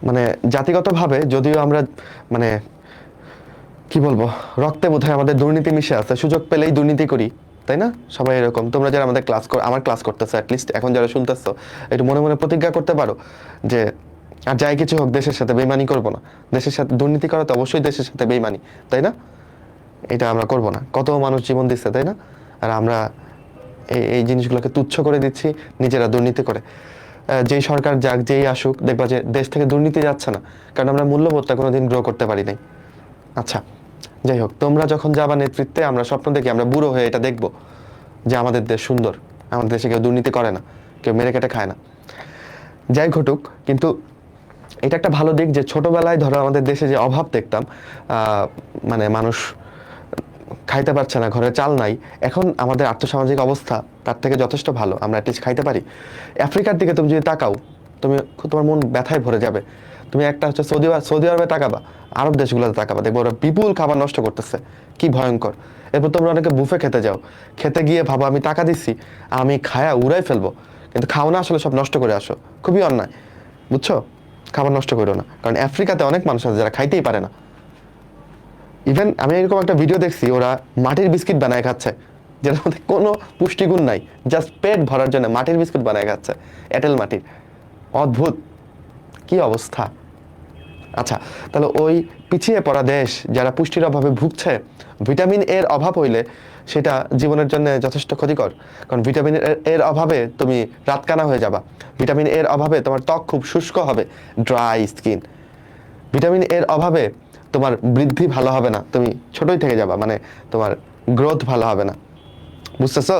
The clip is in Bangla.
মানে জাতিগতভাবে যদিও আমরা মানে কি বলবো, রক্তে বোধহয় আমাদের দুর্নীতি মিশে আছে, সুযোগ পেলেই দুর্নীতি করি, তাই না? সবাই এরকম। তোমরা যারা আমাদের আমার ক্লাস করতেছো, অ্যাটলিস্ট এখন যারা শুনতেছো, একটু মনে মনে প্রতিজ্ঞা করতে পারো যে আর যাই কিছু হোক দেশের সাথে বেইমানি করবো না। দেশের সাথে দুর্নীতি করা তো অবশ্যই দেশের সাথে বেইমানি, তাই না? এটা আমরা করব না। কত মানুষ জীবন দিচ্ছে, তাই না? আর আমরা এই এই জিনিসগুলোকে তুচ্ছ করে দিচ্ছি, নিজেরা দুর্নীতি করে। যেই সরকার যাক, যেই আসুক, দেখবা যে দেশ থেকে দুর্নীতি যাচ্ছে না, কারণ আমরা মূল্যবোধটা কোনোদিন গ্রো করতে পারি নাই। আচ্ছা, যাই হোক, তোমরা যখন যাবা নেতৃত্বে, আমরা স্বপ্ন দেখি আমরা বুড়ো হয়ে এটা দেখব যে আমাদের দেশ সুন্দর, আমাদের দেশে কেউ দুর্নীতি করে না, কেউ মেরে কেটে খায় না। যাই ঘটুক, কিন্তু এটা একটা ভালো দিক যে ছোটবেলায় ধরো আমাদের দেশে যে অভাব দেখতাম, মানে মানুষ খাইতে পারছে না, ঘরে চাল নাই, এখন আমাদের আর্থসামাজিক অবস্থা তার থেকে যথেষ্ট ভালো, আমরা অ্যাটলিস্ট খাইতে পারি। আফ্রিকার দিকে তুমি যদি তাকাও, তোমার মন ব্যথায় ভরে যাবে। তুমি একটা হচ্ছে সৌদি আরবে তাকাবা, আরব দেশগুলোতে তাকাবা, দেখবো ওরা বিপুল খাবার নষ্ট করতেছে, কি ভয়ঙ্কর। এরপর তোমরা অনেকে বুফে খেতে যাও, খেতে গিয়ে ভাবো আমি টাকা দিচ্ছি, আমি খায়া উড়াই ফেলবো, কিন্তু খাও না, আসলে সব নষ্ট করে আসো। খুবই অন্যায়, বুঝছো? খাবার নষ্ট করো না, কারণ আফ্রিকাতে অনেক মানুষ আছে যারা খাইতেই পারে না। ইভেন আমি এরকম একটা ভিডিও দেখছি, ওরা মাটির বিস্কিট বানায় খাচ্ছে, যেটার মধ্যে কোনো পুষ্টিগুণ নাই, জাস্ট পেট ভরার জন্য মাটির বিস্কুট বানায় খাচ্ছে, এঁটেল মাটির। অদ্ভুত, কি অবস্থা! আচ্ছা, তাহলে ওই পিছিয়ে পড়া দেশ যারা পুষ্টির অভাবে ভুগছে, ভিটামিন এর অভাব হইলে সেটা জীবনের জন্য যথেষ্ট ক্ষতিকর। কারণ ভিটামিন এর অভাবে তুমি রাতকানা হয়ে যাবা, ভিটামিন এর অভাবে তোমার ত্বক খুব শুষ্ক হবে, ড্রাই স্কিন। ভিটামিন এর অভাবে তোমার বৃদ্ধি ভালো হবে না, তুমি ছোটই থেকে যাবা, মানে তোমার গ্রোথ ভালো হবে না, বুঝতেছো?